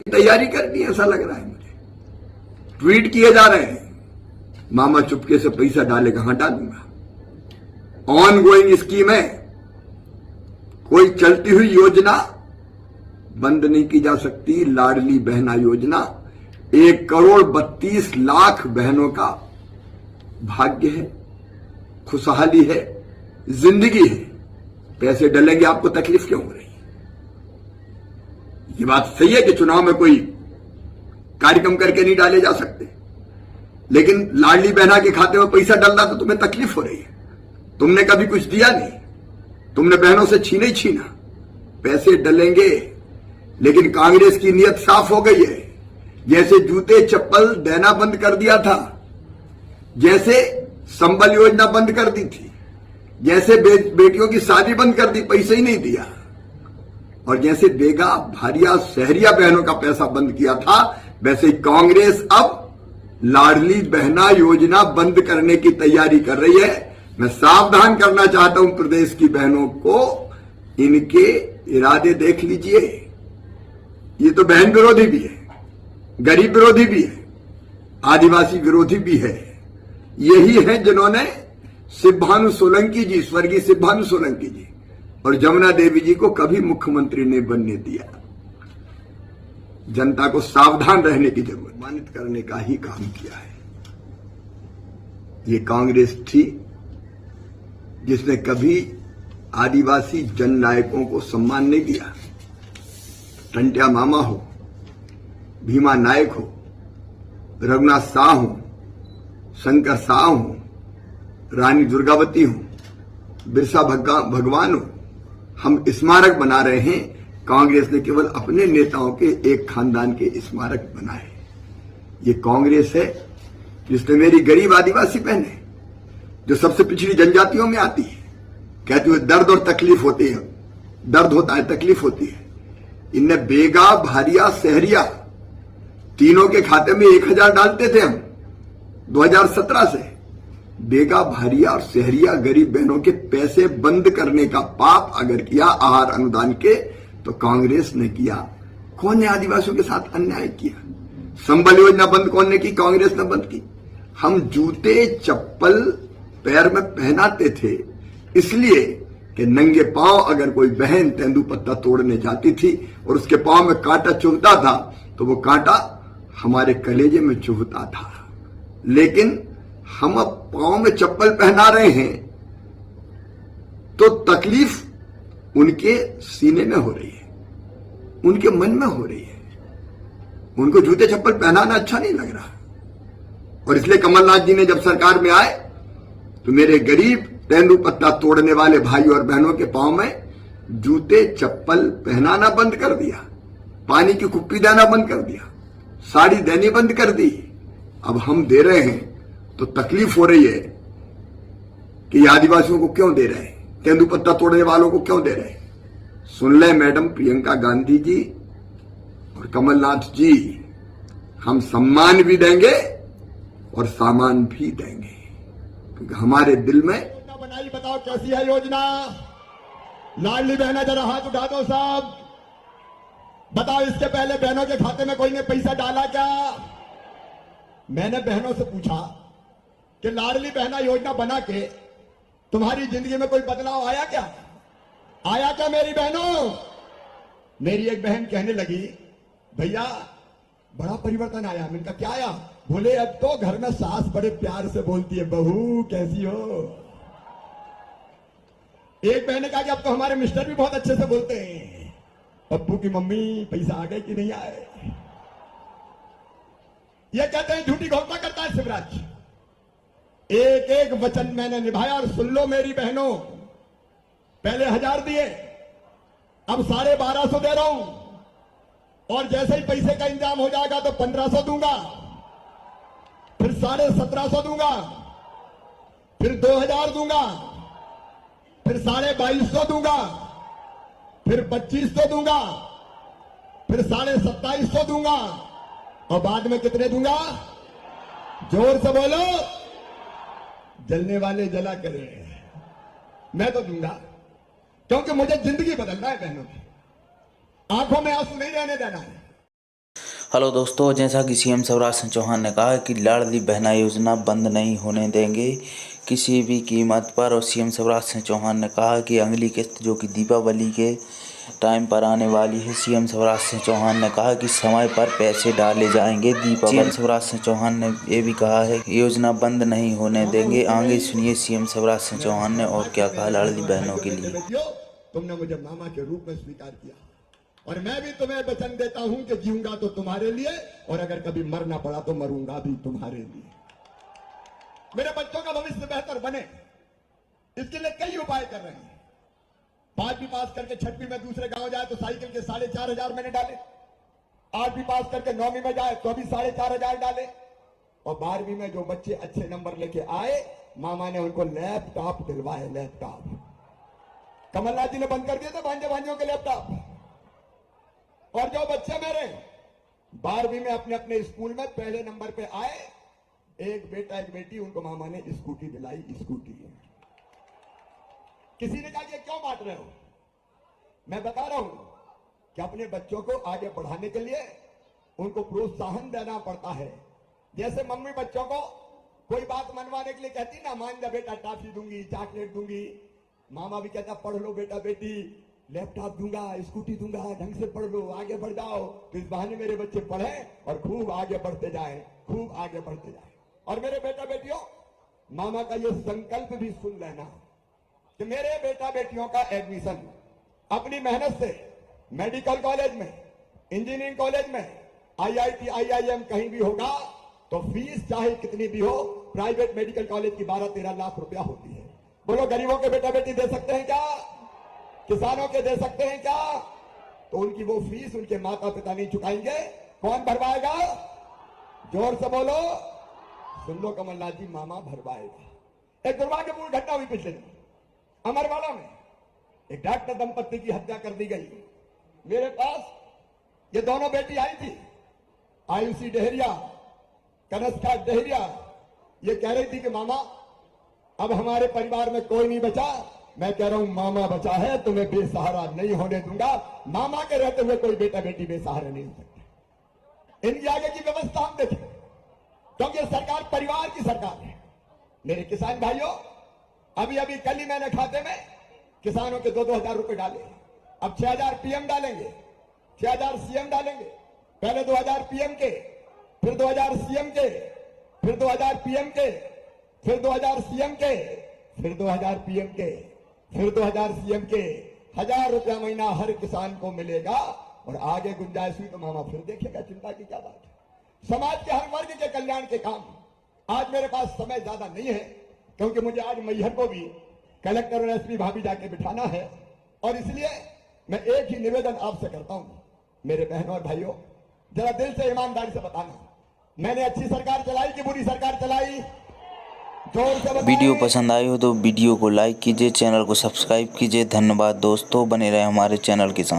तैयारी करनी है, ऐसा लग रहा है मुझे। ट्वीट किए जा रहे हैं, मामा चुपके से पैसा डालेगा, हाँ डालूंगा। ऑन गोइंग स्कीम है, कोई चलती हुई योजना बंद नहीं की जा सकती। लाडली बहना योजना 1,32,00,000 बहनों का भाग्य है, खुशहाली है, जिंदगी है। पैसे डलेंगे, आपको तकलीफ क्यों हो रही है? ये बात सही है कि चुनाव में कोई कार्यक्रम करके नहीं डाले जा सकते, लेकिन लाडली बहना के खाते में पैसा डल रहा तो तुम्हें तकलीफ हो रही है। तुमने कभी कुछ दिया नहीं, तुमने बहनों से छीना ही छीना। पैसे डलेंगे, लेकिन कांग्रेस की नीयत साफ हो गई है। जैसे जूते चप्पल देना बंद कर दिया था, जैसे संबल योजना बंद कर दी थी, जैसे बेटियों की शादी बंद कर दी, पैसे ही नहीं दिया, और जैसे बेगा भारिया शहरिया बहनों का पैसा बंद किया था, वैसे कांग्रेस अब लाडली बहना योजना बंद करने की तैयारी कर रही है। मैं सावधान करना चाहता हूं प्रदेश की बहनों को, इनके इरादे देख लीजिए। ये तो बहन विरोधी भी है, गरीब विरोधी भी है, आदिवासी विरोधी भी है। यही है जिन्होंने शिवभानु सोलंकी जी, स्वर्गीय शिवभानु सोलंकी जी और जमुना देवी जी को कभी मुख्यमंत्री नहीं बनने दिया। जनता को सावधान रहने की जरूरत, सम्मानित करने का ही काम किया है। ये कांग्रेस थी जिसने कभी आदिवासी जननायकों को सम्मान नहीं दिया। टंट्या मामा हो, भीमा नायक हो, रघुनाथ शाह हो, शंकर शाह हो, रानी दुर्गावती हो, बिरसा भगवान हो, हम स्मारक बना रहे हैं। कांग्रेस ने केवल अपने नेताओं के एक खानदान के स्मारक बनाए। ये कांग्रेस है जिसने मेरी गरीब आदिवासी बहनें, जो सबसे पिछड़ी जनजातियों में आती है, कहती है दर्द और तकलीफ होती है, दर्द होता है, तकलीफ होती है। इनने बेगा भारिया शहरिया तीनों के खाते में 1,000 डालते थे हम 2017 से। बेगा भारिया और शहरिया गरीब बहनों के पैसे बंद करने का पाप अगर किया आहार अनुदान के, तो कांग्रेस ने किया। कौन ने आदिवासियों के साथ अन्याय किया? संबल योजना बंद कौन ने की? कांग्रेस ने बंद की। हम जूते चप्पल पैर में पहनाते थे इसलिए कि नंगे पांव अगर कोई बहन तेंदुपत्ता तोड़ने जाती थी और उसके पांव में कांटा चुभता था, तो वो कांटा हमारे कलेजे में चुभता था। लेकिन हम अब पांव में चप्पल पहना रहे हैं तो तकलीफ उनके सीने में हो रही है, उनके मन में हो रही है। उनको जूते चप्पल पहनाना अच्छा नहीं लग रहा, और इसलिए कमलनाथ जी ने जब सरकार में आए तो मेरे गरीब तेंदुपत्ता तोड़ने वाले भाई और बहनों के पांव में जूते चप्पल पहनाना बंद कर दिया, पानी की कुप्पी देना बंद कर दिया, साड़ी देनी बंद कर दी। अब हम दे रहे हैं तो तकलीफ हो रही है कि ये आदिवासियों को क्यों दे रहे हैं, तेंदुपत्ता तोड़ने वालों को क्यों दे रहे हैं। सुन ले मैडम प्रियंका गांधी जी और कमलनाथ जी, हम सम्मान भी देंगे और सामान भी देंगे, क्योंकि हमारे दिल में बनाई। बताओ कैसी है योजना? लाडली बहना जरा हाथ उठा दो साहब। बताओ इसके पहले बहनों के खाते में कोई ने पैसा डाला क्या? मैंने बहनों से पूछा कि लाडली बहना योजना बना के तुम्हारी जिंदगी में कोई बदलाव आया क्या? आया क्या मेरी बहनों? मेरी एक बहन कहने लगी, भैया बड़ा परिवर्तन आया। मैंने कहा क्या आया? बोले अब तो घर में सास बड़े प्यार से बोलती है, बहू कैसी हो। एक बहन ने कहा कि अब तो हमारे मिस्टर भी बहुत अच्छे से बोलते हैं, पप्पू की मम्मी पैसा आ गए कि नहीं आए। ये कहते हैं झूठी घोषणा करता है शिवराज। एक एक वचन मैंने निभाया। और सुन लो मेरी बहनों, पहले 1,000 दिए, अब 1250 दे रहा हूं, और जैसे ही पैसे का इंतजाम हो जाएगा तो 1500 दूंगा, फिर 1750 दूंगा, फिर 2000 दूंगा, फिर 2250 दूंगा, फिर 2500 दूंगा, फिर 2750 दूंगा, और बाद में कितने दूंगा? जोर से बोलो। जलने वाले जला करें, मैं तो दूंगा, क्योंकि मुझे जिंदगी बदलना है बहनों की। आंखों में आंसू नहीं रहने देना है। हेलो दोस्तों, जैसा कि सीएम शिवराज सिंह चौहान ने कहा है कि लाडली बहना योजना बंद नहीं होने देंगे किसी भी कीमत पर। और सीएम शिवराज सिंह चौहान ने कहा कि अगली किस्त जो कि दीपावली के टाइम पर आने वाली है, सीएम शिवराज सिंह चौहान ने कहा कि समय पर पैसे डाले जाएंगे दीपावली। सीएम शिवराज सिंह चौहान ने ये भी कहा है कि योजना बंद नहीं होने देंगे। आगे सुनिए सीएम शिवराज सिंह चौहान ने और क्या कहा लाडली बहनों के लिए। तुमने मुझे मामा के रूप में स्वीकार किया और मैं भी तुम्हें वचन देता हूं कि जीऊंगा तो तुम्हारे लिए और अगर कभी मरना पड़ा तो मरूंगा भी तुम्हारे लिए। मेरे बच्चों का भविष्य बेहतर बने, इसके लिए कई उपाय कर रहे हैं। 5वीं पास करके 6वीं में दूसरे गांव जाए तो साइकिल के 4,500 मैंने डाले। 8वीं पास करके 9वीं में जाए तो अभी 4,500 डाले। और 12वीं में जो बच्चे अच्छे नंबर लेके आए, मामा ने उनको लैपटॉप दिलवाए। लैपटॉप कमलनाथ जी ने बंद कर दिए थे भांजे भांजियों के लैपटॉप। और जो बच्चे मेरे 12वीं में अपने अपने स्कूल में पहले नंबर पे आए, एक बेटा एक बेटी, उनको मामा ने स्कूटी दिलाई। स्कूटी किसी ने कहा कि क्यों बांट रहे हो? मैं बता रहा हूं कि अपने बच्चों को आगे बढ़ाने के लिए उनको प्रोत्साहन देना पड़ता है। जैसे मम्मी बच्चों को कोई बात मनवाने के लिए कहती ना, मान जा बेटा, टॉफी दूंगी, चॉकलेट दूंगी। मामा भी कहता पढ़ लो बेटा बेटी, लैपटॉप दूंगा, स्कूटी दूंगा, ढंग से पढ़ लो, आगे बढ़ जाओ। तो इस बहाने मेरे बच्चे पढ़े और खूब आगे बढ़ते जाए, खूब आगे बढ़ते जाए। और मेरे बेटा बेटियों, मामा का ये संकल्प भी सुन लेना कि मेरे बेटा बेटियों का एडमिशन अपनी मेहनत से मेडिकल कॉलेज में, इंजीनियरिंग कॉलेज में, IIT IIM कहीं भी होगा तो फीस चाहे कितनी भी हो, प्राइवेट मेडिकल कॉलेज की 12-13 लाख रुपया होती है। बोलो, गरीबों के बेटा बेटी दे सकते हैं क्या? किसानों के दे सकते हैं क्या? तो उनकी वो फीस उनके माता पिता नहीं चुकाएंगे, कौन भरवाएगा? जोर से बोलो। सुन लो कमलनाथ जी, मामा भरवाएगा। एक दुर्भाग्यपूर्ण घटना हुई पिछले दिन अमरवाड़ा में। एक डॉक्टर दंपत्ति की हत्या कर दी गई। मेरे पास ये दोनों बेटी आई थी, आयुषी डहरिया, कनस्का डहरिया। ये कह रही थी कि मामा अब हमारे परिवार में कोई नहीं बचा। मैं कह रहा हूं मामा बचा है, तुम्हें बेसहारा नहीं होने दूंगा। मामा के रहते हुए कोई बेटा बेटी बेसहारा नहीं हो सकता। इनकी आगे की व्यवस्था हम देखें, क्योंकि सरकार परिवार की सरकार है। मेरे किसान भाइयों, अभी अभी कल ही मैंने खाते में किसानों के 2-2 हजार रुपए डाले। अब 6,000 PM डालेंगे, 6,000 CM डालेंगे। पहले 2,000 PM के, फिर 2,000 CM के, फिर 2,000 PM के, फिर 2,000 CM के, फिर 2,000 PM के, फिर 2,000 CM के। 1,000 रुपया महीना हर किसान को मिलेगा। और आगे गुंजाइश हुई तो मामा फिर देखेगा, चिंता की क्या बात है। समाज के हर वर्ग के कल्याण के काम। आज मेरे पास समय ज्यादा नहीं है, क्योंकि मुझे आज मैहर को भी कलेक्टर और SP भाभी जाके बिठाना है। और इसलिए मैं एक ही निवेदन आपसे करता हूं, मेरे बहनों और भाइयों, जरा दिल से ईमानदारी से बताना, मैंने अच्छी सरकार चलाई कि बुरी सरकार चलाई? जोर से बताएं। वीडियो पसंद आई हो तो वीडियो को लाइक कीजिए, चैनल को सब्सक्राइब कीजिए। धन्यवाद दोस्तों, बने रहे हमारे चैनल के साथ।